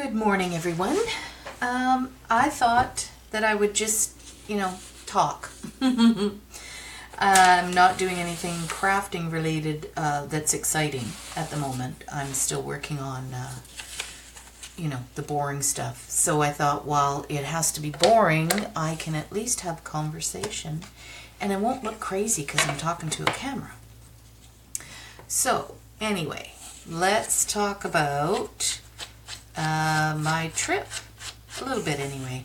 Good morning, everyone. I thought that I would just, talk. I'm not doing anything crafting related that's exciting at the moment. I'm still working on, the boring stuff. So I thought, while it has to be boring, I can at least have conversation. And I won't look crazy because I'm talking to a camera. So, anyway, let's talk about my trip. A little bit, anyway.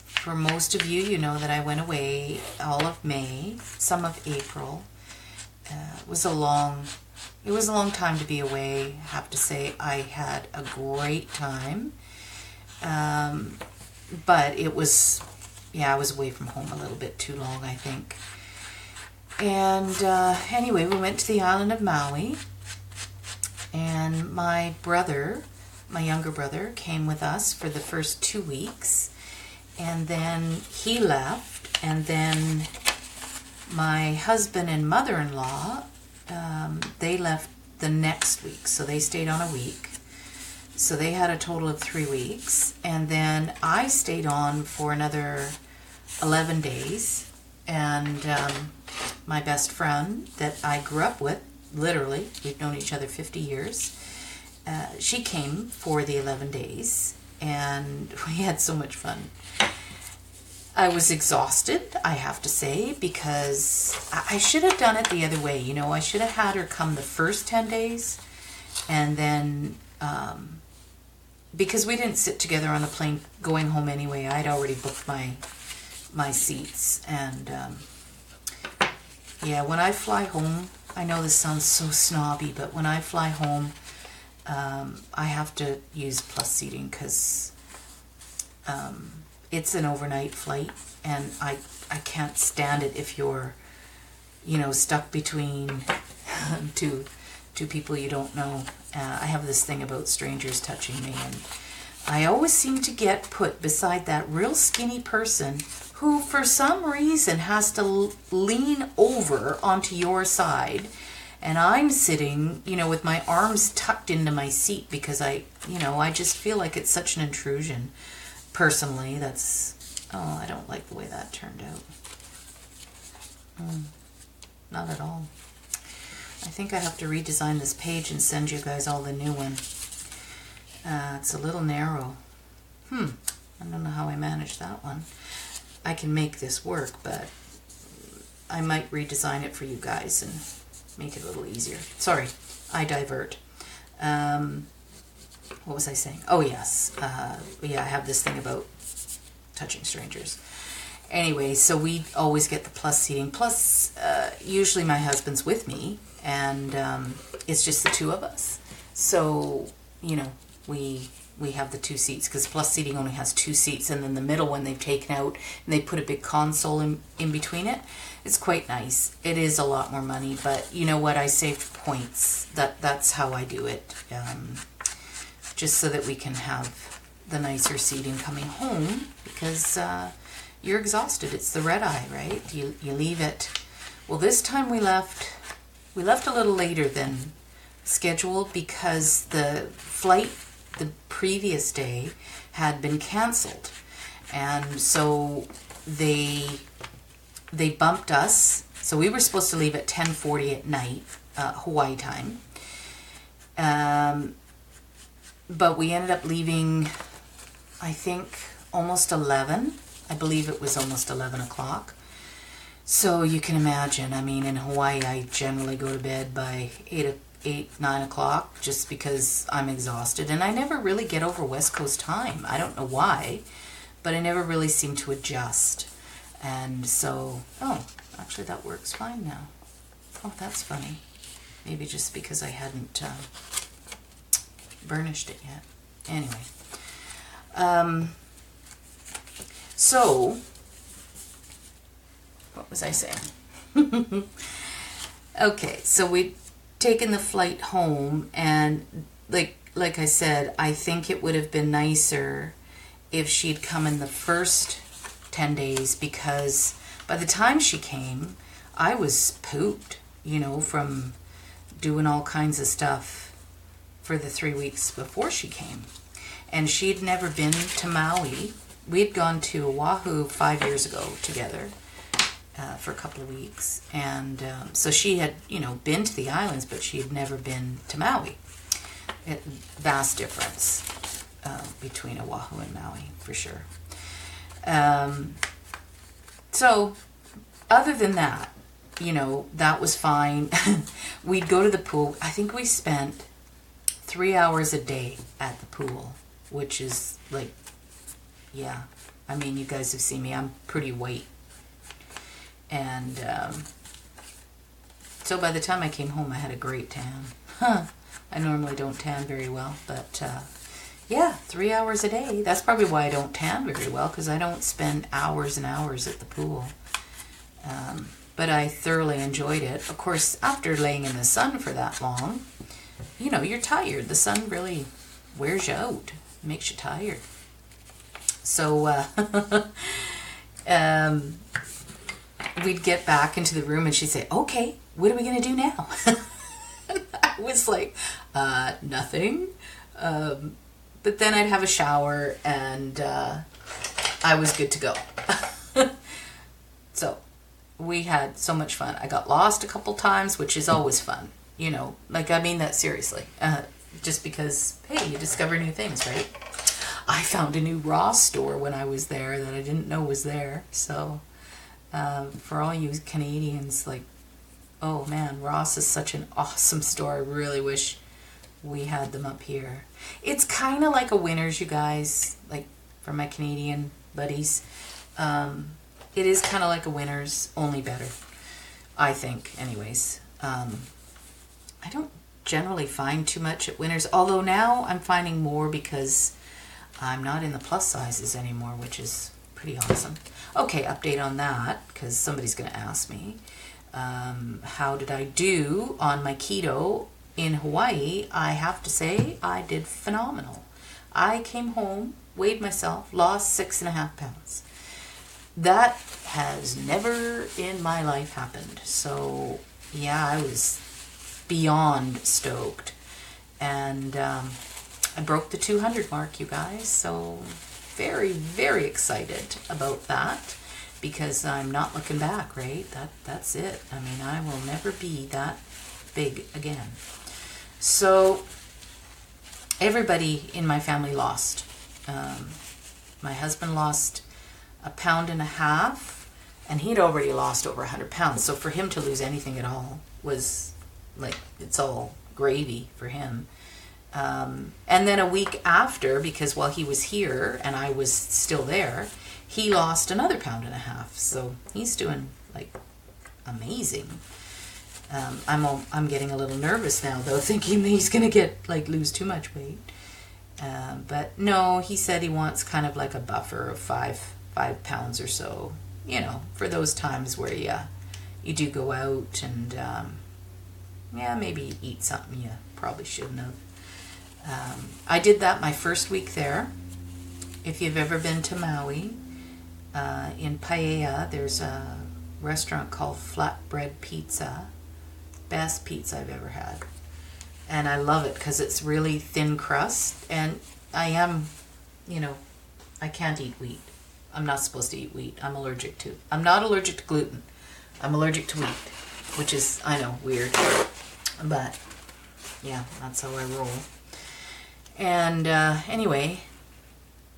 For most of you, you know that I went away all of May, some of April. It was a long time to be away. I have to say I had a great time. But it was, I was away from home a little bit too long, I think. And anyway, we went to the island of Maui. And my younger brother, came with us for the first 2 weeks. And then he left. And then my husband and mother-in-law, they left the next week. So they stayed on a week. So they had a total of 3 weeks. And then I stayed on for another 11 days. And my best friend that I grew up with, literally, we've known each other 50 years, she came for the 11 days, and we had so much fun. I was exhausted, I have to say, because I should have done it the other way. I should have had her come the first 10 days, and then, because we didn't sit together on the plane going home anyway, I'd already booked my seats, and when I fly home, I know this sounds so snobby, but when I fly home, I have to use plus seating because it's an overnight flight, and I can't stand it if you're, stuck between two people you don't know. I have this thing about strangers touching me, and I always seem to get put beside that real skinny person who for some reason has to lean over onto your side, and I'm sitting, with my arms tucked into my seat because I just feel like it's such an intrusion. Personally, I don't like the way that turned out. Not at all. I think I have to redesign this page and send you guys all the new one. It's a little narrow. I don't know how I managed that one. I can make this work, but I might redesign it for you guys and make it a little easier. Sorry, I divert. What was I saying? Oh, yes. I have this thing about touching strangers. Anyway, so we always get the plus seating. Plus, usually my husband's with me, and it's just the two of us. So, we have the 2 seats, because plus seating only has 2 seats, and then the middle one they've taken out, and they put a big console in between it. It's quite nice. It is a lot more money, but you know what? I saved points. That's how I do it, just so that we can have the nicer seating coming home, because you're exhausted. It's the red eye, right? You leave it. Well, this time we left a little later than scheduled because the flight the previous day had been canceled, and so they bumped us. So we were supposed to leave at 10:40 at night, Hawaii time, but we ended up leaving, I think, almost 11. I believe it was almost 11 o'clock. So you can imagine, in Hawaii I generally go to bed by 9 o'clock, just because I'm exhausted, and I never really get over West Coast time. I don't know why, but I never really seem to adjust. And so, actually that works fine now. Oh, that's funny. Maybe just because I hadn't burnished it yet. Anyway, so what was I saying? Okay, so we taken the flight home, and like I said, I think it would have been nicer if she'd come in the first 10 days, because by the time she came, I was pooped, from doing all kinds of stuff for the 3 weeks before she came. And she'd never been to Maui. We'd gone to Oahu 5 years ago together for a couple of weeks. And so she had, been to the islands, but she had never been to Maui. Vast difference between Oahu and Maui, for sure. So, other than that, that was fine. We'd go to the pool. I think we spent 3 hours a day at the pool, which is like, yeah. I mean, you guys have seen me. I'm pretty white. And so by the time I came home, I had a great tan. I normally don't tan very well, but yeah, 3 hours a day. That's probably why I don't tan very well, because I don't spend hours and hours at the pool. But I thoroughly enjoyed it. Of course, after laying in the sun for that long, you're tired. The sun really wears you out, makes you tired. So we'd get back into the room and she'd say, okay, what are we going to do now? I was like, nothing. But then I'd have a shower and I was good to go. So we had so much fun. I got lost a couple times, which is always fun. I mean that seriously. Just because, hey, you discover new things, right? I found a new Ross store when I was there that I didn't know was there. So for all you Canadians, oh man, Ross is such an awesome store. I really wish we had them up here. It's kind of like a Winners, you guys, for my Canadian buddies. It is kind of like a Winners, only better, I think, anyways. I don't generally find too much at Winners, although now I'm finding more because I'm not in the plus sizes anymore, which is pretty awesome. Okay, update on that, because somebody's going to ask me. How did I do on my keto in Hawaii? I have to say I did phenomenal. I came home, weighed myself, lost 6.5 pounds. That has never in my life happened. So yeah, I was beyond stoked. And I broke the 200 mark, you guys. So very, very excited about that. Because I'm not looking back, right? That's it. I mean, I will never be that big again. So everybody in my family lost. My husband lost 1.5 pounds, and he'd already lost over 100 pounds. So for him to lose anything at all was it's all gravy for him. And then a week after, because while he was here and I was still there, he lost another 1.5 pounds. So he's doing amazing. I'm getting a little nervous now though, thinking that he's gonna lose too much weight. But no, he said he wants kind of like a buffer of 5 pounds or so, for those times where you do go out and maybe eat something you probably shouldn't have. I did that my first week there. If you've ever been to Maui, in Paia, there's a restaurant called Flatbread Pizza. Best pizza I've ever had. And I love it because it's really thin crust. And I am, I can't eat wheat. I'm not supposed to eat wheat. I'm not allergic to gluten. I'm allergic to wheat, which is, I know, weird. But, yeah, that's how I roll. And anyway,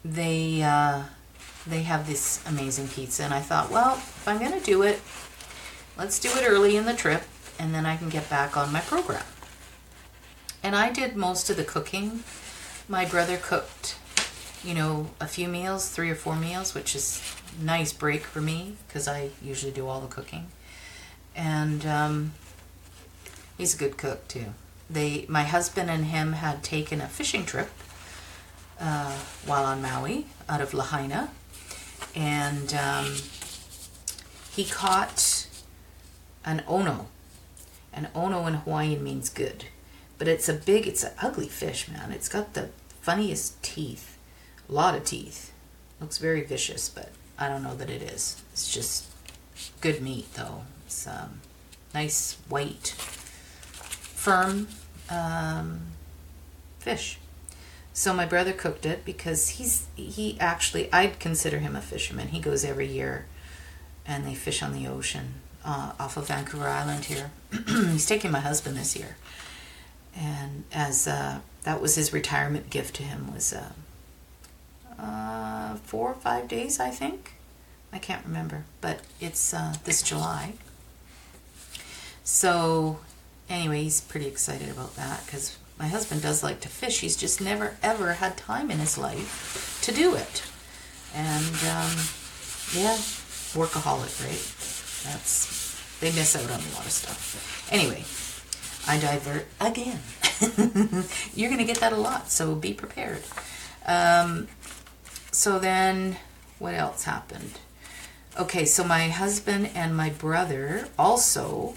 they have this amazing pizza, and I thought, well, if I'm going to do it, let's do it early in the trip, and then I can get back on my program. And I did most of the cooking. My brother cooked, a few meals, 3 or 4 meals, which is a nice break for me, because I usually do all the cooking. And he's a good cook, too. My husband and him had taken a fishing trip while on Maui, out of Lahaina, and he caught an ono. An ono in Hawaiian means good, but it's an ugly fish, man. It's got the funniest teeth, a lot of teeth. Looks very vicious, but I don't know that it is. It's just good meat, though. It's nice, white, firm, fish. So my brother cooked it because he actually, I'd consider him a fisherman. He goes every year and they fish on the ocean off of Vancouver Island here. He's taking my husband this year. And as that was his retirement gift to him, was 4 or 5 days, I think. I can't remember, but it's this July. So anyway, he's pretty excited about that because my husband does like to fish. He's just never ever had time in his life to do it. And yeah, workaholic, right? They miss out on a lot of stuff. Anyway, I divert again. You're going to get that a lot, so be prepared. So then, what else happened? Okay, so my husband and my brother also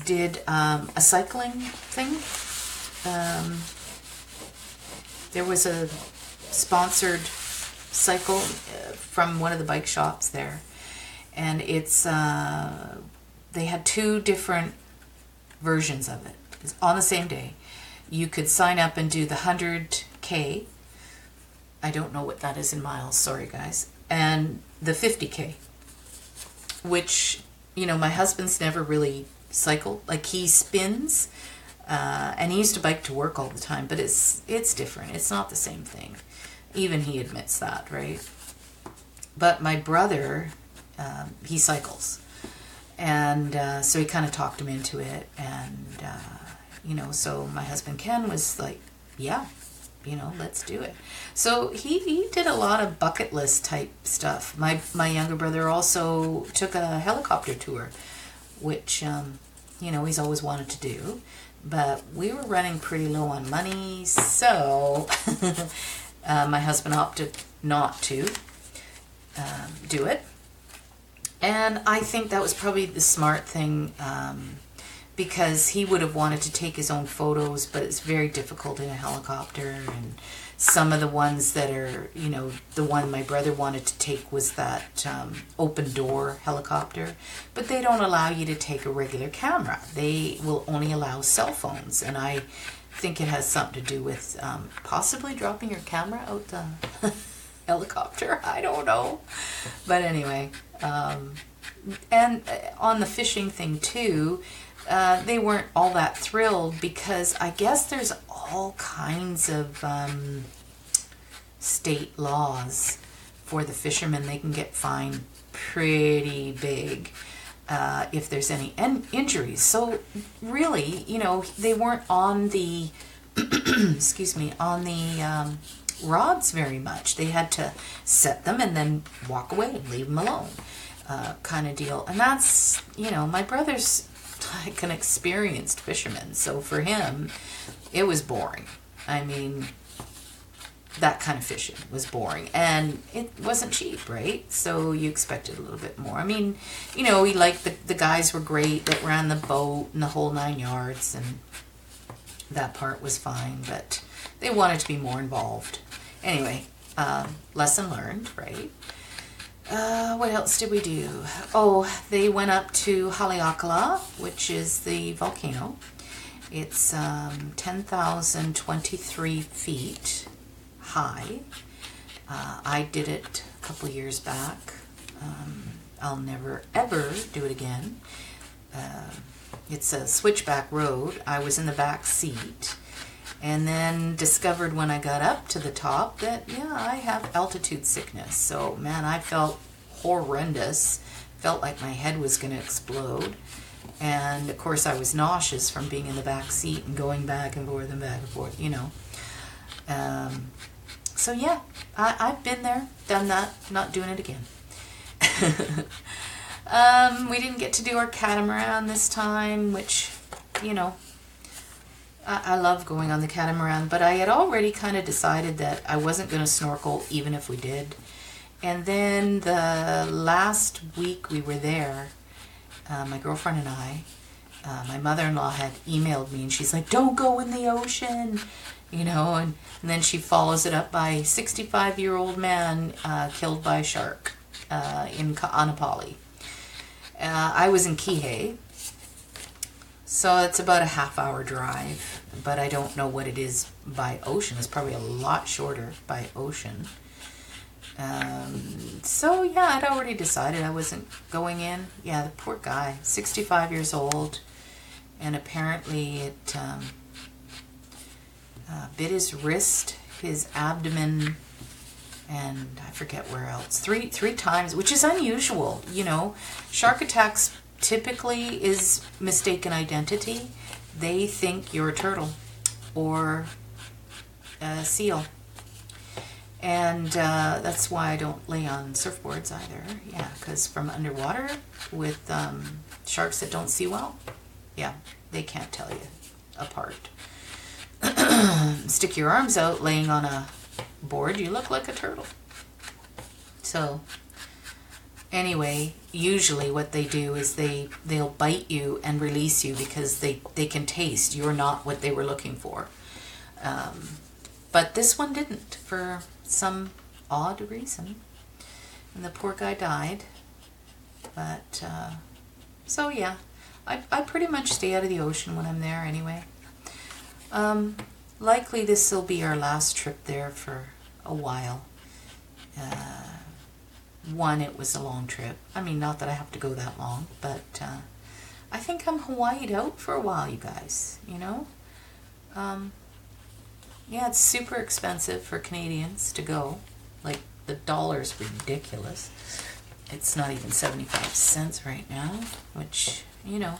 did a cycling thing. There was a sponsored cycle from one of the bike shops there, and it's they had 2 different versions of it. It's on the same day. You could sign up and do the 100K. I don't know what that is in miles, sorry guys. And the 50K, which, you know, my husband's never really cycled. Like, he spins, and he used to bike to work all the time, but it's different. It's not the same thing. Even he admits that, right? But my brother, he cycles. And so he kind of talked him into it. And, you know, so my husband Ken was like, yeah, you know, let's do it. So he did a lot of bucket list type stuff. My younger brother also took a helicopter tour, which, you know, he's always wanted to do. But we were running pretty low on money, so my husband opted not to do it. And I think that was probably the smart thing, because he would have wanted to take his own photos, but it's very difficult in a helicopter. And some of the ones that are, you know, the one my brother wanted to take was that open door helicopter, but they don't allow you to take a regular camera. They will only allow cell phones, and I think it has something to do with possibly dropping your camera out the helicopter. I don't know. But anyway, and on the fishing thing too, they weren't all that thrilled because I guess there's all kinds of state laws for the fishermen. They can get fined pretty big if there's any injuries. So really, you know, they weren't on the excuse me, on the rods very much. They had to set them and then walk away and leave them alone, kind of deal. And that's, you know, my brother's like an experienced fisherman, so for him it was boring. I mean, that kind of fishing was boring, and it wasn't cheap, right? So you expected a little bit more. I mean, you know, he liked the guys were great that ran the boat and the whole 9 yards, and that part was fine, but they wanted to be more involved. Anyway, lesson learned, right? What else did we do? Oh, they went up to Haleakala, which is the volcano. It's 10,023 feet high. I did it a couple years back. I'll never ever do it again. It's a switchback road. I was in the back seat, and then discovered when I got up to the top that, yeah, I have altitude sickness. So, man, I felt horrendous. Felt like my head was going to explode. And, of course, I was nauseous from being in the back seat and going back and forth and back and forth, you know. So, yeah, I've been there, done that, not doing it again. We didn't get to do our catamaran this time, which, you know, I love going on the catamaran, but I had already kind of decided that I wasn't going to snorkel even if we did. And then the last week we were there, my girlfriend and I, my mother-in-law had emailed me, and she's like, don't go in the ocean, you know, and then she follows it up by 65-year-old man killed by a shark in Ka'anapali. I was in Kihei, So it's about a half-hour drive, but I don't know what it is by ocean. It's probably a lot shorter by ocean. So yeah, I'd already decided I wasn't going in. Yeah, the poor guy, 65 years old, and apparently it bit his wrist, his abdomen, and I forget where else. Three times, which is unusual. You know, shark attacks typically is mistaken identity. They think you're a turtle or a seal. And that's why I don't lay on surfboards either. Yeah, because from underwater with sharks that don't see well, yeah, they can't tell you apart. Stick your arms out laying on a board, you look like a turtle. So anyway, usually what they do is they'll bite you and release you because they can taste you're not what they were looking for. But this one didn't for some odd reason. And the poor guy died. But, so yeah, I pretty much stay out of the ocean when I'm there anyway. Likely this will be our last trip there for a while. One, it was a long trip. I mean, not that I have to go that long, but I think I'm Hawaii'd out for a while, you guys, you know? Yeah, it's super expensive for Canadians to go. Like, the dollar's ridiculous. It's not even 75 cents right now, which, you know,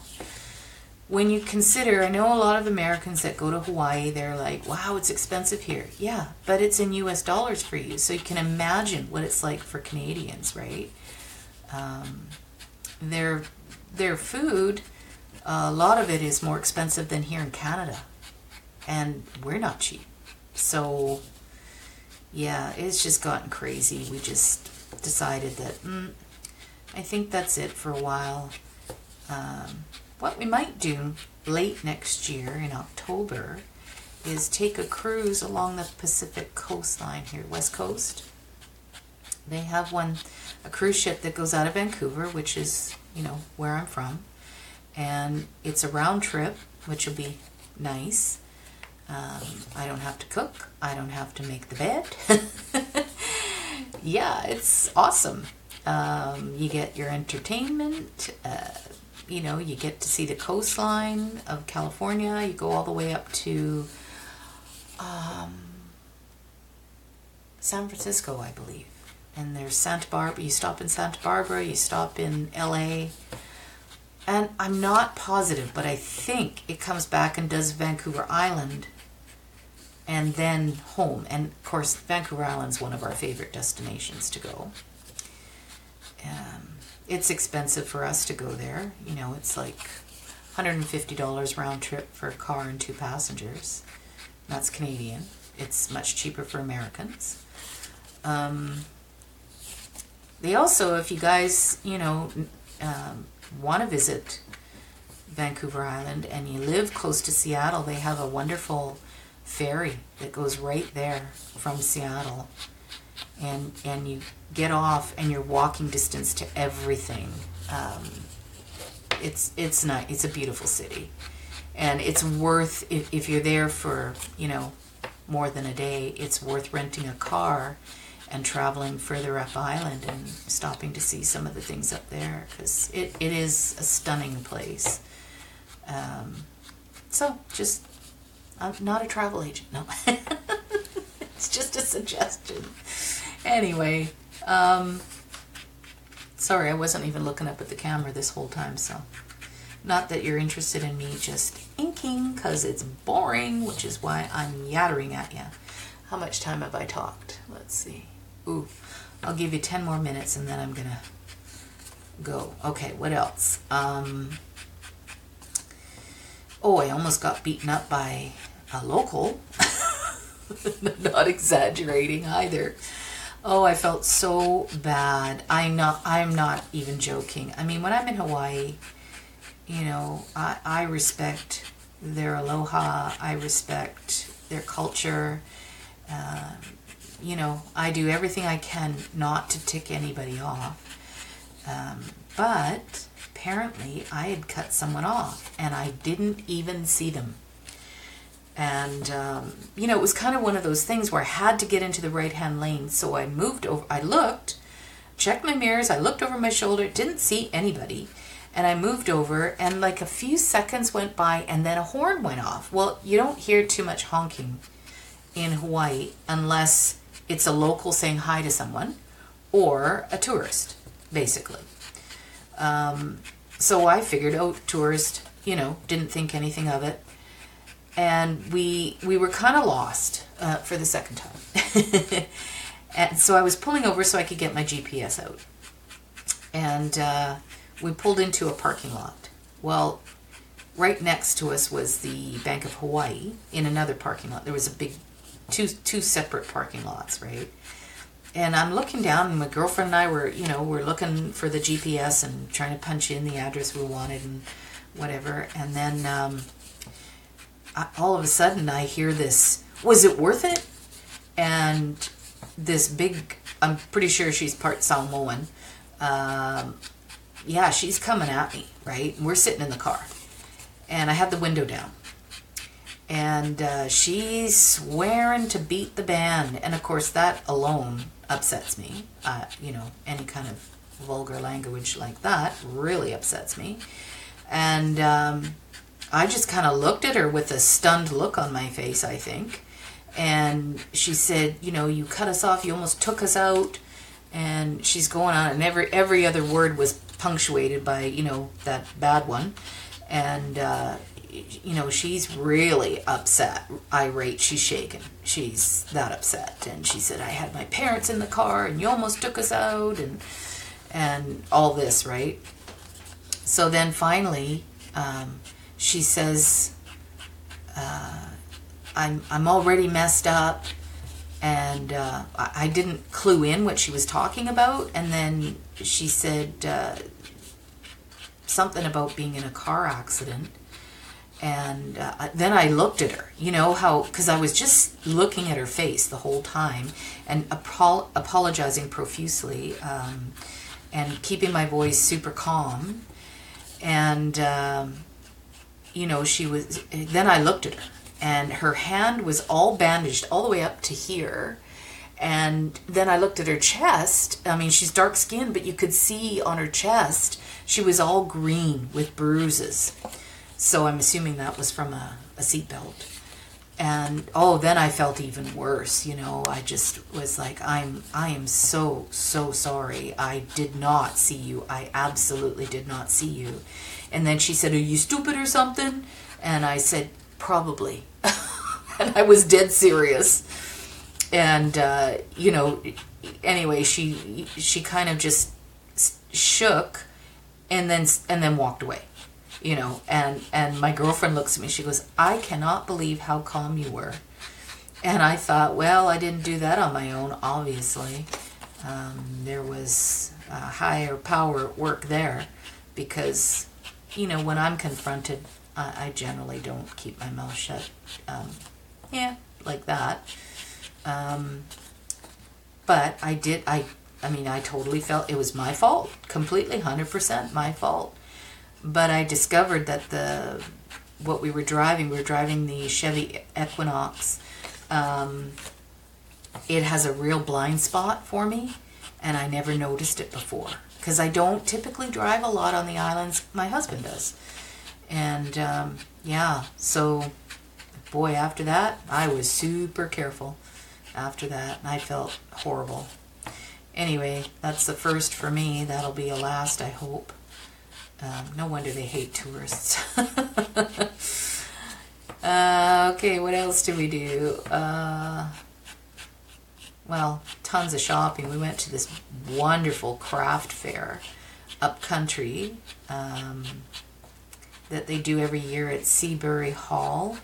when you consider, I know a lot of Americans that go to Hawaii, they're like, wow, it's expensive here. Yeah, but it's in US dollars for you, so you can imagine what it's like for Canadians, right? Their food, a lot of it is more expensive than here in Canada, and we're not cheap. So, yeah, it's just gotten crazy. We just decided that, I think that's it for a while. What we might do late next year in October is take a cruise along the Pacific coastline here, West Coast. They have a cruise ship that goes out of Vancouver, which is, you know, where I'm from. And it's a round trip, which will be nice. I don't have to cook. I don't have to make the bed. Yeah, it's awesome. You get your entertainment. You know, you get to see the coastline of California. You go all the way up to San Francisco, I believe. And there's Santa Barbara. You stop in Santa Barbara. You stop in LA. And I'm not positive, but I think it comes back and does Vancouver Island and then home. And of course, Vancouver Island's one of our favorite destinations to go. It's expensive for us to go there. You know, it's like $150 round trip for a car and 2 passengers. That's Canadian. It's much cheaper for Americans. They also, if you guys, you know, want to visit Vancouver Island and you live close to Seattle, they have a wonderful ferry that goes right there from Seattle. And you get off and you're walking distance to everything. It's nice. It's a beautiful city. And it's worth, if you're there for, you know, more than a day, it's worth renting a car and traveling further up island and stopping to see some of the things up there, because it is a stunning place. So just, I'm not a travel agent, no. It's just a suggestion. Anyway, sorry, I wasn't even looking up at the camera this whole time, so not that you're interested in me just inking, because it's boring, which is why I'm yattering at you. How much time have I talked? Let's see. Ooh, I'll give you 10 more minutes and then I'm gonna go. Okay, what else? Oh, I almost got beaten up by a local. Not exaggerating either. Oh, I felt so bad. I'm not even joking. I mean, when I'm in Hawaii, you know, I respect their aloha. I respect their culture. You know, I do everything I can not to tick anybody off. But apparently I had cut someone off and I didn't even see them. And, it was kind of one of those things where I had to get into the right-hand lane. So I moved over, I looked, checked my mirrors, I looked over my shoulder, didn't see anybody. And I moved over, and like a few seconds went by, and then a horn went off. Well, you don't hear too much honking in Hawaii unless it's a local saying hi to someone or a tourist, basically. So I figured, tourist, didn't think anything of it. And we were kind of lost for the second time. And so I was pulling over so I could get my GPS out. And we pulled into a parking lot. Well, right next to us was the Bank of Hawaii in another parking lot. There was a big, two separate parking lots, right? And I'm looking down, and my girlfriend and I were, we're looking for the GPS and trying to punch in the address we wanted and whatever. And then all of a sudden I hear this, was it worth it? And this big, I'm pretty sure she's part Samoan, she's coming at me, right? We're sitting in the car, and I had the window down, and she's swearing to beat the band, and of course that alone upsets me. Any kind of vulgar language like that really upsets me, and I just kind of looked at her with a stunned look on my face, I think, and she said, you cut us off, you almost took us out. And she's going on, and every other word was punctuated by, that bad one. And, she's really upset, irate. She's shaken. She's that upset. And she said, I had my parents in the car, and you almost took us out, and all this, right? So then finally, she says, I'm already messed up. And I didn't clue in what she was talking about. And then she said something about being in a car accident. And then I looked at her, because I was just looking at her face the whole time and apologizing profusely and keeping my voice super calm. And, she was, then I looked at her. And her hand was all bandaged all the way up to here. And then I looked at her chest. I mean, she's dark skinned, but you could see on her chest, she was all green with bruises. So I'm assuming that was from a seatbelt. And, then I felt even worse. I just was like, I am so, so sorry. I did not see you. I absolutely did not see you. And then she said, are you stupid or something? And I said, probably. And I was dead serious. And, anyway, she kind of just shook and then walked away, and my girlfriend looks at me, she goes, I cannot believe how calm you were. And I thought, well, I didn't do that on my own, obviously. There was a higher power at work there, because, when I'm confronted, I generally don't keep my mouth shut, like that. But I totally felt it was my fault, completely, 100% my fault. But I discovered that what we were driving the Chevy Equinox. It has a real blind spot for me, and I never noticed it before, because I don't typically drive a lot on the islands. My husband does. And, so, boy, after that, I was super careful after that, and I felt horrible. Anyway, that's the first for me. That'll be a last, I hope. No wonder they hate tourists. Okay, what else do we do? Well, tons of shopping. We went to this wonderful craft fair up country that they do every year at Seabury Hall,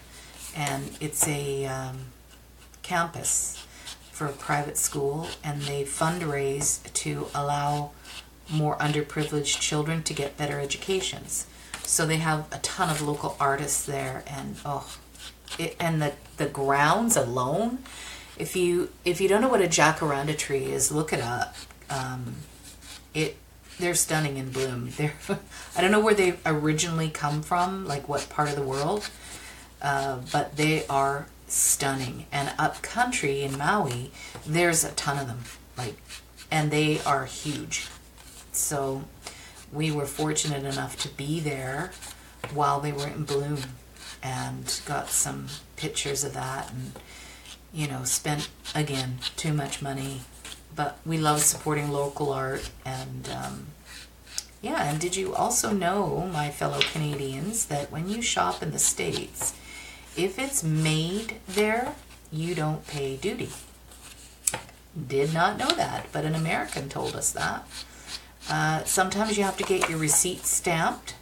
and it's a campus for a private school, and they fundraise to allow more underprivileged children to get better educations. So they have a ton of local artists there, and the grounds alone. If you don't know what a jacaranda tree is, look it up. they're stunning in bloom. They're I don't know where they originally come from, like what part of the world, but they are stunning. And up country in Maui, there's a ton of them, like, and they are huge. So we were fortunate enough to be there while they were in bloom, and got some pictures of that, and you know, spent again too much money, but we love supporting local art. And yeah, and did you also know, my fellow Canadians, that when you shop in the States, if it's made there, you don't pay duty? Did not know that, but an American told us that. Sometimes you have to get your receipt stamped.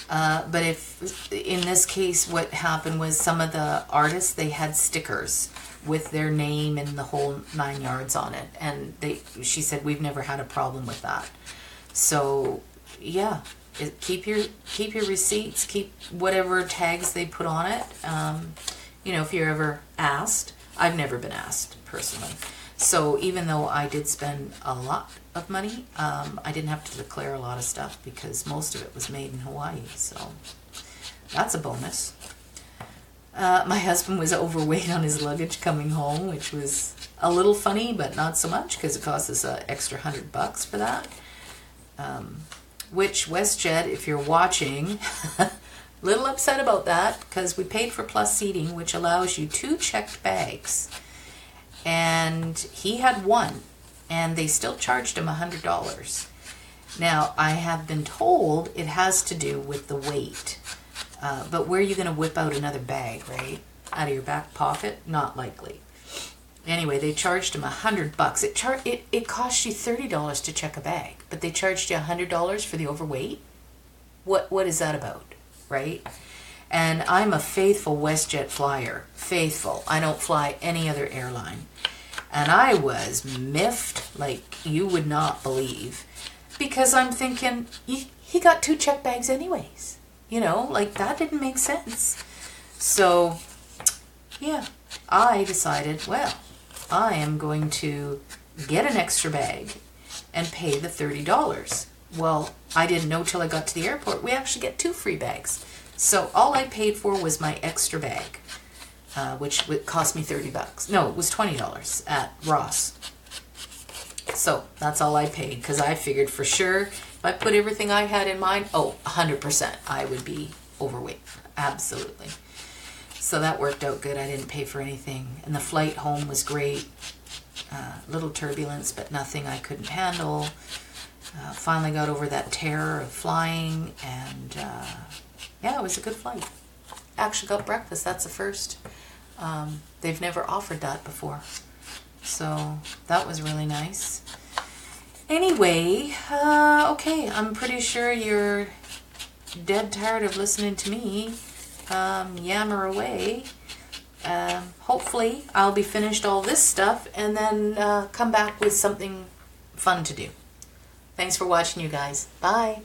But if, in this case, what happened was some of the artists, they had stickers with their name and the whole 9 yards on it. And she said, we've never had a problem with that. So, yeah, keep your receipts, keep whatever tags they put on it. You know, if you're ever asked. I've never been asked, personally. So even though I did spend a lot of money, I didn't have to declare a lot of stuff because most of it was made in Hawaii. So that's a bonus. My husband was overweight on his luggage coming home, which was a little funny, but not so much because it cost us an extra $100 for that. Which WestJet, if you're watching, little upset about that because we paid for plus seating, which allows you 2 checked bags. And he had 1, and they still charged him $100. Now, I have been told it has to do with the weight. But where are you going to whip out another bag, right? Out of your back pocket? Not likely. Anyway, they charged him $100. It cost you $30 to check a bag, but they charged you $100 for the overweight? What is that about, right? And I'm a faithful WestJet flyer. Faithful. I don't fly any other airline. And I was miffed like you would not believe. Because I'm thinking, he got 2 check bags anyways. You know, like that didn't make sense. So, yeah, I decided, well, I am going to get an extra bag and pay the $30. Well, I didn't know till I got to the airport. We actually get 2 free bags. So all I paid for was my extra bag, which would cost me $30. No, it was $20 at Ross. So that's all I paid because I figured for sure if I put everything I had in mind, 100%, I would be overweight. Absolutely. So that worked out good. I didn't pay for anything. And the flight home was great. Little turbulence, but nothing I couldn't handle. Finally got over that terror of flying, and yeah, it was a good flight. Actually got breakfast. That's the first. They've never offered that before. So that was really nice. Anyway, okay, I'm pretty sure you're dead tired of listening to me yammer away. Hopefully I'll be finished all this stuff and then come back with something fun to do. Thanks for watching, you guys. Bye.